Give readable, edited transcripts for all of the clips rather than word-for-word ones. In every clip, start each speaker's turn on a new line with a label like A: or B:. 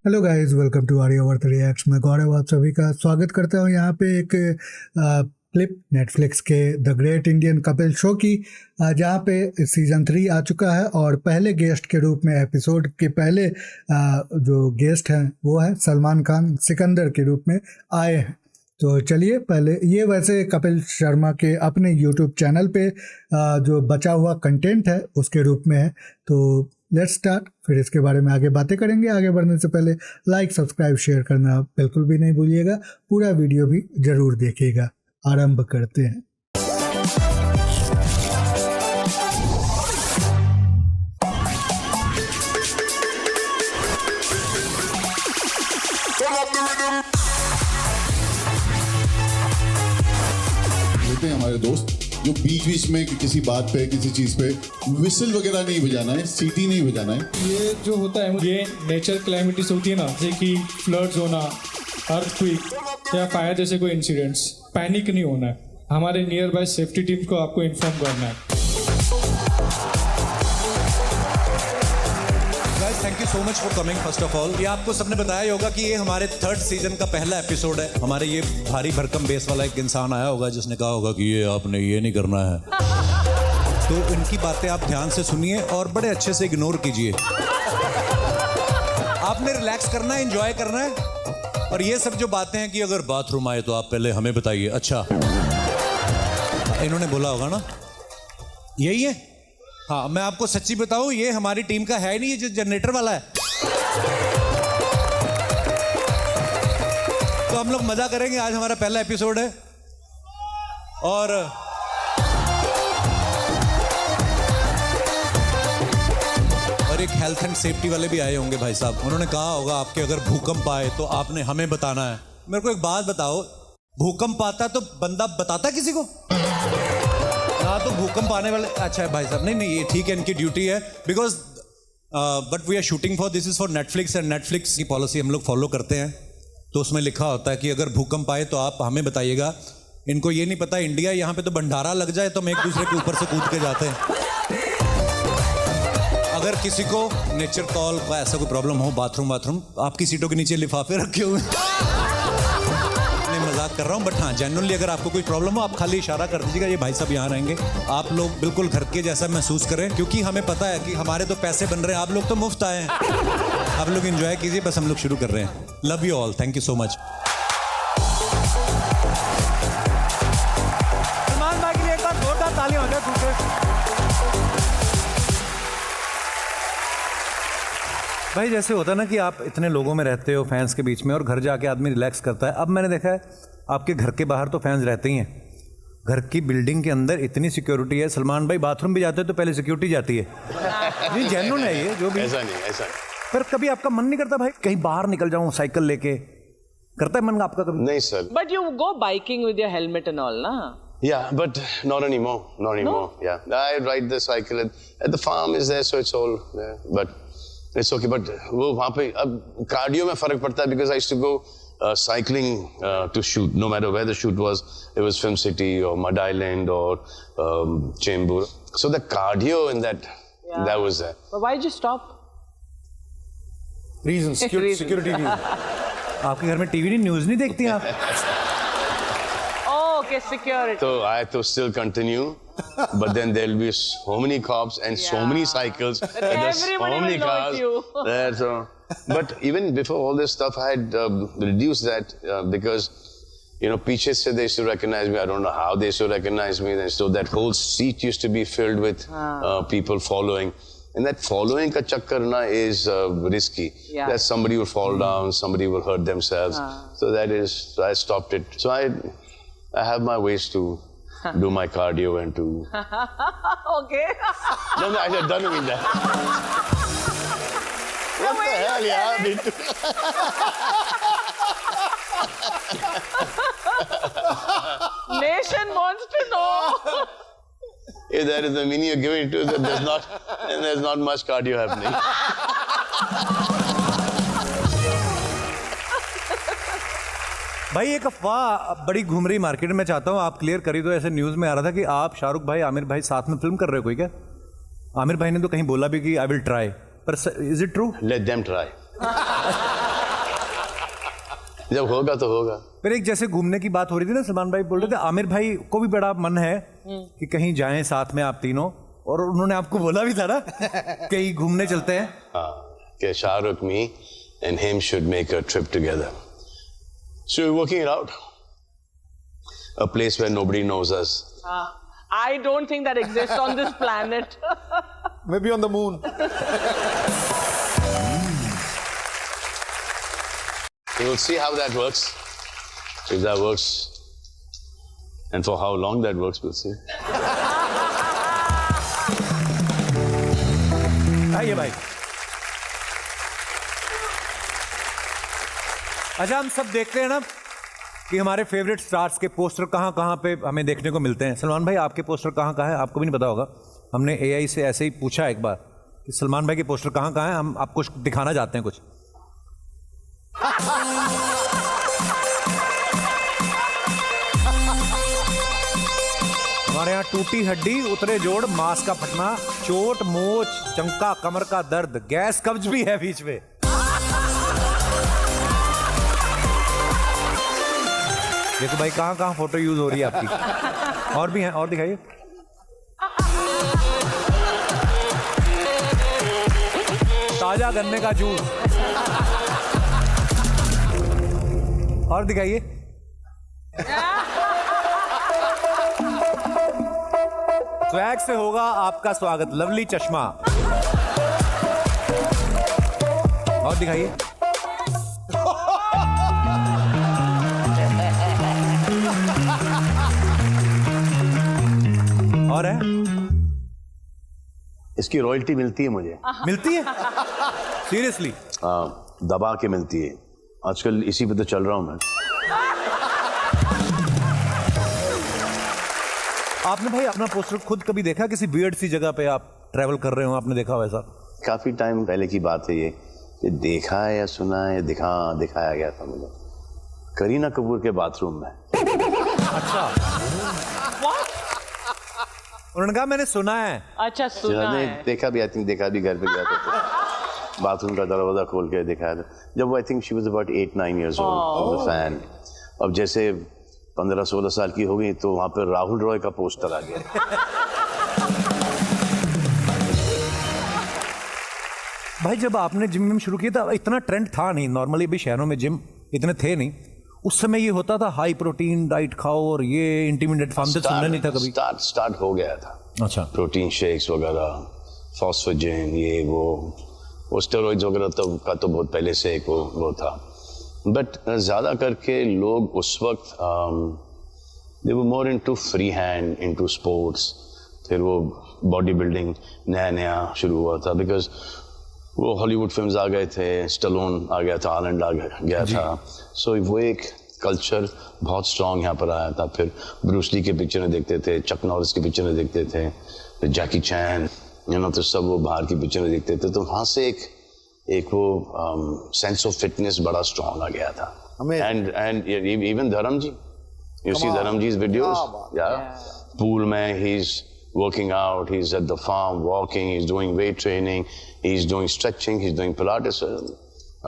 A: Hello guys, welcome to Aryavart reacts. मैं गौरव आप सभी का स्वागत करता हूं। यहाँ पे एक क्लिप नेटफ्लिक्स के the great Indian Kapil show की, जहाँ पे सीज़न 3 आ चुका है और पहले गेस्ट के रूप में एपिसोड के पहले जो गेस्ट हैं वो है सलमान खान सिकंदर के रूप में आए हैं। तो चलिए, पहले ये वैसे कपिल शर्मा के अपने यूट्यूब चैनल पे जो बचा हुआ कंटेंट है उसके रूप में है। तो लेट्स स्टार्ट, फिर इसके बारे में आगे बातें करेंगे। आगे बढ़ने से पहले लाइक, सब्सक्राइब, शेयर करना बिल्कुल भी नहीं भूलिएगा। पूरा वीडियो भी ज़रूर देखिएगा। आरंभ करते हैं।
B: होते हैं हमारे दोस्त जो बीच में किसी बात पे, किसी चीज पे विसल वगैरह नहीं बजाना है, सीटी नहीं बजाना है।
C: ये जो होता है ये नेचर क्लैमिटीज होती है ना, जैसे कि फ्लड्स होना, अर्थक्वेक या फायर जैसे कोई इंसिडेंट्स, पैनिक नहीं होना है। हमारे नियर बाय सेफ्टी टीम को आपको इन्फॉर्म करना है।
D: Thank you so much for coming. First of all, ये आपको सबने बताया ही होगा कि ये हमारे 3rd सीजन का पहला एपिसोड है। हमारे ये भारी भरकम बेस वाला एक इंसान आया होगा जिसने कहा होगा कि ये आपने ये नहीं करना है। तो इनकी बातें आप ध्यान से सुनिए और बड़े अच्छे से इग्नोर कीजिए। आपने रिलैक्स करना है, एंजॉय करना है। और ये सब जो बातें हैं कि अगर बाथरूम आए तो आप पहले हमें बताइए। अच्छा, इन्होंने बोला होगा ना, यही है। हाँ, मैं आपको सच्ची बताऊं, ये हमारी टीम का है नहीं, ये जो जनरेटर वाला है। तो हम लोग मजा करेंगे। आज हमारा पहला एपिसोड है और एक हेल्थ एंड सेफ्टी वाले भी आए होंगे भाई साहब। उन्होंने कहा होगा आपके अगर भूकंप आए तो आपने हमें बताना है। मेरे को एक बात बताओ, भूकंप आता तो बंदा बताता किसी को? हाँ, तो भूकंप आने वाले, अच्छा है भाई साहब, नहीं ये ठीक है, इनकी ड्यूटी है। Because but we are shooting for, this is for Netflix and Netflix की पॉलिसी हम लोग फॉलो करते हैं। तो उसमें लिखा होता है कि अगर भूकंप आए तो आप हमें बताइएगा। इनको ये नहीं पता इंडिया, यहाँ पे तो भंडारा लग जाए तो हम एक दूसरे के ऊपर से कूद के जाते हैं। अगर किसी को नेचर कॉल का ऐसा कोई प्रॉब्लम हो, बाथरूम आपकी सीटों के नीचे लिफाफे रखे हुए मजाक कर रहा हूँ, बट हाँ जेन्युइनली अगर आपको कोई प्रॉब्लम हो आप खाली इशारा कर दीजिएगा, ये भाई साहब यहाँ रहेंगे। आप लोग बिल्कुल घर के जैसा महसूस करें, क्योंकि हमें पता है कि हमारे तो पैसे बन रहे हैं, आप लोग तो मुफ्त आए हैं। आप लोग एंजॉय कीजिए, बस हम लोग शुरू कर रहे हैं। Love you all, thank you so much.
E: Salman भाई के लिए एक बार जोरदार ताली हो जाए। भाई जैसे होता है ना कि आप इतने लोगों में रहते हो, फैंस के बीच में, और घर जाके आदमी रिलैक्स करता है। अब मैंने देखा है आपके घर के बाहर तो फैंस रहते ही हैं, घर की बिल्डिंग के अंदर इतनी सिक्योरिटी है। सलमान भाई बाथरूम भी जाते हैं तो पहले सिक्योरिटी जाती है। नहीं, जेन्युइन है ये जो भी।
B: ऐसा नहीं।
E: पर कभी आपका मन नहीं करता भाई कहीं बाहर निकल जाऊं साइकिल लेके? करता है मन आपका कभी?
F: नहीं sir.
G: But you go biking with your helmet and all, na?
F: Yeah, but not anymore. Yeah, I ride the cycle at the farm is there, so it's all there. But it's okay. But वो वहाँ पे अब cardio में फर्क पड़ता है, because I used to go cycling to shoot, no matter where the shoot was. It was Film City or Mud Island or Chembur. So the cardio in that was there.
G: But why did you stop?
E: Reason security आपके घर में TV नहीं, news नहीं देखती आप?
G: Oh, okay, security.
F: So I have to still continue, but then there'll be so many cops and so many cycles, and there's so
G: Everybody
F: many
G: will know
F: cars
G: it's you.
F: there. So, but even before all this stuff, I had reduced that because, you know, पीछे से they used to recognize me. I don't know how they used to recognize me. And so that whole seat used to be filled with people following. And that following ka chakkar na is risky.
G: Yeah.
F: That somebody will fall down, somebody will hurt themselves. So so I stopped it. So I have my ways to do my cardio and to.
G: Okay.
F: No, I don't mean that. What the hell, yaar?
G: Nation wants to know.
F: If that is the meaning you're giving it to, then there's not much cardio happening.
E: भाई एक अफवाह बड़ी घूम रही market में, मैं चाहता हूँ आप क्लियर करी दो। ऐसे न्यूज में आ रहा था कि आप शाहरुख भाई, आमिर भाई साथ में फिल्म कर रहे हो कोई? क्या आमिर भाई ने तो कहीं बोला भी कि आई विल ट्राई, पर is it true?
F: Let them try. जब होगा तो होगा।
E: फिर एक जैसे घूमने की बात हो रही थी ना, सलमान भाई बोल रहे थे आमिर भाई को भी बड़ा मन है कि कहीं जाएं साथ में आप तीनों, और उन्होंने आपको बोला भी था ना कहीं घूमने चलते हैं।
F: हाँ, कि Shahrukh, me and him should make a trip together. So we're working it out. A place where nobody knows us.
G: I don't think that exists on this planet.
H: Maybe on the moon.
F: We'll see how that works. If that works, and for how long that works, we'll see.
E: आइए भाई। अच्छा, हम सब देखते हैं ना कि हमारे फेवरेट स्टार्स के पोस्टर कहाँ कहाँ पे हमें देखने को मिलते हैं। सलमान भाई, आपके पोस्टर कहाँ कहाँ है आपको भी नहीं पता होगा। हमने AI से ऐसे ही पूछा एक बार कि सलमान भाई के पोस्टर कहाँ कहाँ हैं, हम आपको दिखाना चाहते हैं कुछ। हमारे यहाँ टूटी हड्डी, उतरे जोड़, मांस का फटना, चोट, मोच, चंका, कमर का दर्द, गैस कब्ज भी है बीच में। देखो भाई कहाँ कहाँ फोटो यूज हो रही है आपकी। और भी हैं, और दिखाइए। ताजा गन्ने का जूस। और दिखाइए। स्वैग से होगा आपका स्वागत, लवली चश्मा। और दिखाइए। और है,
F: इसकी रॉयल्टी मिलती है मुझे।
E: मिलती है सीरियसली?
F: दबा के मिलती है। आजकल इसी पे तो चल रहा हूं मैं।
E: आपने भाई अपना पोस्टर खुद कभी देखा किसी वियर्ड सी जगह पे आप ट्रैवल कर रहे हो, आपने देखा वैसा?
F: काफी टाइम पहले की बात है ये देखा है या सुना है, दिखाया गया था मुझे करीना कपूर के बाथरूम में।
E: अच्छा, उन्होंने कहा मैंने सुना है।
G: अच्छा, सुना है।
F: देखा भी, आई थिंक देखा भी, घर पे गया था, बाथरूम का दरवाजा खोल के दिखाया था जब I think she was about 8-9 years old। Fan अब जैसे 15-16 साल की हो गई तो वहां पर राहुल रॉय का पोस्टर आ गया।
E: भाई जब आपने जिम में शुरू किया था इतना ट्रेंड था नहीं, नॉर्मली अभी शहरों में जिम इतने थे नहीं, उस समय ये होता था हाई प्रोटीन डाइट खाओ और ये इंटरमीडिएट फार्म तो सुनना नहीं था कभी।
F: स्टार्ट हो गया था। अच्छा, प्रोटीन शेक्स वगैरह, फॉस्फोजिन, ये वो स्टेरॉइड्स वगैरह तो बहुत पहले से एक वो था। बट ज़्यादा करके लोग उस वक्त they were more into free hand, into sports. फिर वो बॉडी बिल्डिंग नया शुरू हुआ था बिकॉज वो हॉलीवुड फिल्म्स आ गए थे, स्टैलोन आ गया था, आर्नल्ड आ गया था। सो वो एक कल्चर बहुत स्ट्रॉन्ग यहाँ पर आया था। फिर ब्रूस ली के पिक्चरें देखते थे, चक नॉरिस की पिक्चरें देखते थे, फिर जैकी चैन, तो सब वो बाहर की पिक्चरें देखते थे। तो वहाँ से एक वो सेंस ऑफ फिटनेस बड़ा स्ट्रॉन्ग आ गया था। एंड इवन धर्म जी, यू सी धर्म जी's videos, पूल में he's working out, he's at the farm walking, he's doing weight training, he's doing stretching, he's doing Pilates.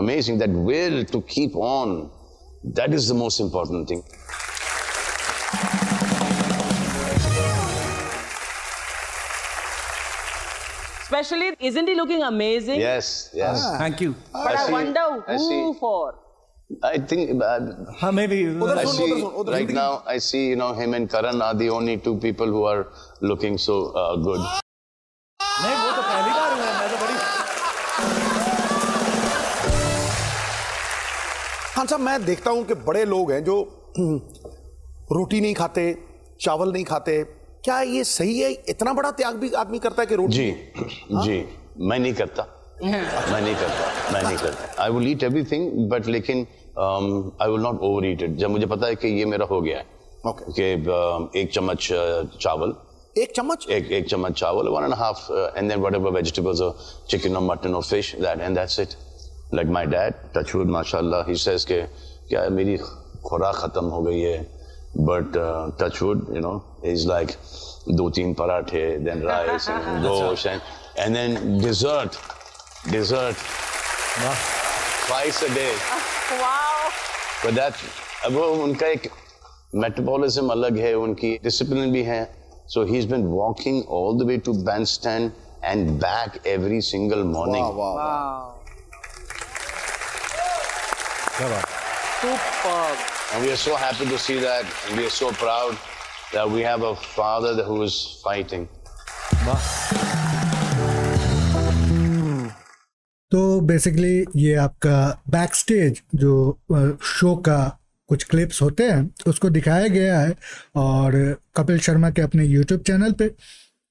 F: Amazing. That will to keep on, that is the most important thing.
G: Especially, isn't he looking amazing?
F: Yes.
E: Thank you.
G: But I wonder who for.
F: I think
E: हाँ, maybe
F: right now I see him and Karan are the only two people who are looking so good.
E: नहीं, वो तो पहली बार हुआ है, मैं तो बड़ी।
H: हाँ साहब, मैं देखता हूं कि बड़े लोग हैं जो रोटी नहीं खाते, चावल नहीं खाते। क्या ये सही है? इतना बड़ा त्याग भी आदमी करता है कि रोटी?
F: जी, मैं नहीं करता। I will eat everything, but लेकिन I will not overeat it. जब मुझे पता है कि ये मेरा हो गया है, कि एक चम्मच चावल,
H: एक चम्मच
F: चावल, 1.5, and then whatever vegetables or chicken or mutton or fish, and that's it. Like my dad, touchwood, mashallah, he says कि क्या मेरी खुराक खत्म हो गई है, but touchwood, is like 2-3 पराठे, then rice and gosh, and then dessert twice a day.
G: Wow.
F: But that, अब वो उनका एक मेटाबॉलिज्म अलग है, उनकी डिसिप्लिन भी है. So he's been walking all the way to bandstand and back every single morning.
G: Wow. Superb.
F: And we are so happy to see that, and we are so proud that we have a father who is fighting.
A: तो basically ये आपका back stage जो show का कुछ clips होते हैं उसको दिखाया गया है और कपिल शर्मा के अपने यूट्यूब चैनल पे.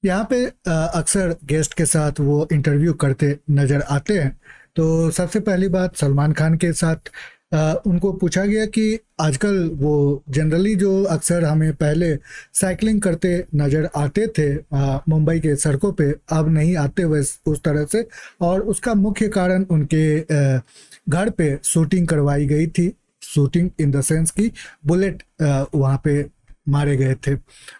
A: यहाँ पे अक्सर गेस्ट के साथ वो इंटरव्यू करते नज़र आते हैं. तो सबसे पहली बात सलमान खान के साथ उनको पूछा गया कि आजकल वो जनरली जो अक्सर हमें पहले साइकिलिंग करते नज़र आते थे मुंबई के सड़कों पे, अब नहीं आते वैसे उस तरह से, और उसका मुख्य कारण उनके घर पे शूटिंग करवाई गई थी. शूटिंग इन द सेंस कि बुलेट वहाँ पे मारे गए थे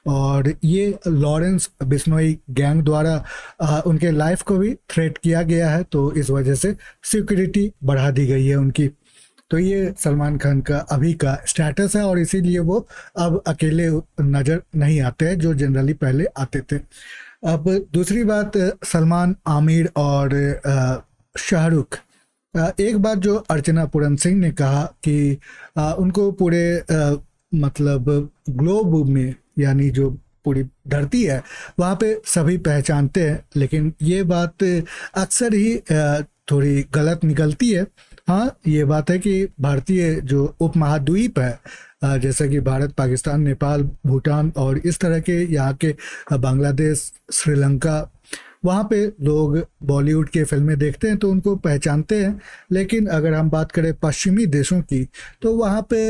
A: और ये लॉरेंस बिश्नोई गैंग द्वारा उनके लाइफ को भी थ्रेट किया गया है. तो इस वजह से सिक्योरिटी बढ़ा दी गई है उनकी. तो ये सलमान खान का अभी का स्टेटस है और इसीलिए वो अब अकेले नज़र नहीं आते हैं जो जनरली पहले आते थे. अब दूसरी बात, सलमान, आमिर और शाहरुख. एक बात जो अर्चना पूरन सिंह ने कहा कि उनको पूरे मतलब ग्लोब में, यानी जो पूरी धरती है वहाँ पे सभी पहचानते हैं, लेकिन ये बात अक्सर ही थोड़ी गलत निकलती है. हाँ, ये बात है कि भारतीय जो उपमहाद्वीप है जैसे कि भारत, पाकिस्तान, नेपाल, भूटान और इस तरह के यहाँ के बांग्लादेश, श्रीलंका, वहाँ पे लोग बॉलीवुड के फिल्में देखते हैं तो उनको पहचानते हैं. लेकिन अगर हम बात करें पश्चिमी देशों की तो वहाँ पे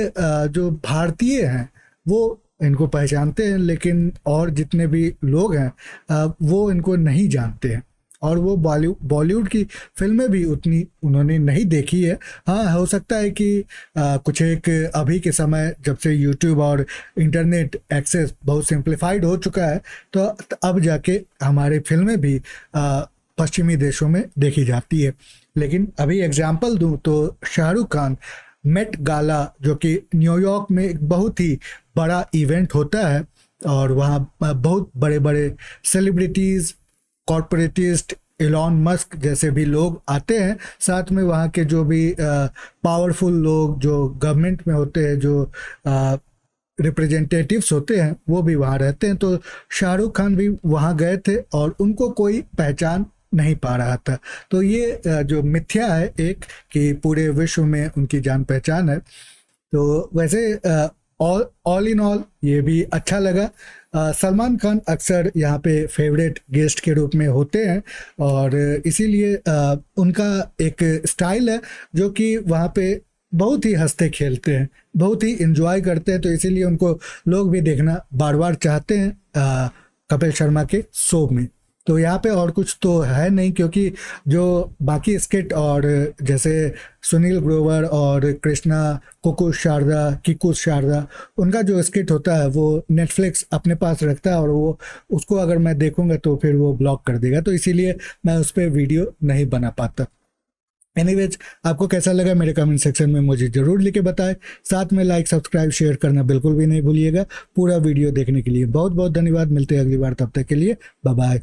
A: जो भारतीय हैं वो इनको पहचानते हैं, लेकिन और जितने भी लोग हैं वो इनको नहीं जानते हैं और वो बॉलीवुड की फिल्में भी उतनी उन्होंने नहीं देखी है. हाँ, हो सकता है कि कुछ एक अभी के समय जब से यूट्यूब और इंटरनेट एक्सेस बहुत सिंप्लीफाइड हो चुका है तो अब जाके हमारे फिल्में भी पश्चिमी देशों में देखी जाती है. लेकिन अभी एग्जांपल दूं तो शाहरुख खान मेट गाला, जो कि न्यूयॉर्क में एक बहुत ही बड़ा इवेंट होता है और वहाँ बहुत बड़े बड़े सेलिब्रिटीज़, कॉरपोरेटिस्ट, एलॉन मस्क जैसे भी लोग आते हैं, साथ में वहाँ के जो भी पावरफुल लोग जो गवर्नमेंट में होते हैं, जो रिप्रेजेंटेटिव्स होते हैं, वो भी वहाँ रहते हैं. तो शाहरुख खान भी वहाँ गए थे और उनको कोई पहचान नहीं पा रहा था. तो ये जो मिथ्या है एक कि पूरे विश्व में उनकी जान पहचान है. तो वैसे ऑल इन ऑल ये भी अच्छा लगा. सलमान खान अक्सर यहाँ पे फेवरेट गेस्ट के रूप में होते हैं और इसीलिए उनका एक स्टाइल है जो कि वहाँ पे बहुत ही हंसते खेलते हैं, बहुत ही इंजॉय करते हैं. तो इसीलिए उनको लोग भी देखना बार बार चाहते हैं कपिल शर्मा के शो में. तो यहाँ पे और कुछ तो है नहीं, क्योंकि जो बाकी स्किट और जैसे सुनील ग्रोवर और कृष्णा किकू शारदा उनका जो स्किट होता है वो नेटफ्लिक्स अपने पास रखता है और वो उसको अगर मैं देखूंगा तो फिर वो ब्लॉक कर देगा. तो इसीलिए मैं उस पर वीडियो नहीं बना पाता. एनीवेज, आपको कैसा लगा मेरे कमेंट सेक्शन में मुझे ज़रूर लिख के बताएं. साथ में लाइक, सब्सक्राइब, शेयर करना बिल्कुल भी नहीं भूलिएगा. पूरा वीडियो देखने के लिए बहुत बहुत धन्यवाद. मिलते हैं अगली बार, तब तक के लिए बाय बाय.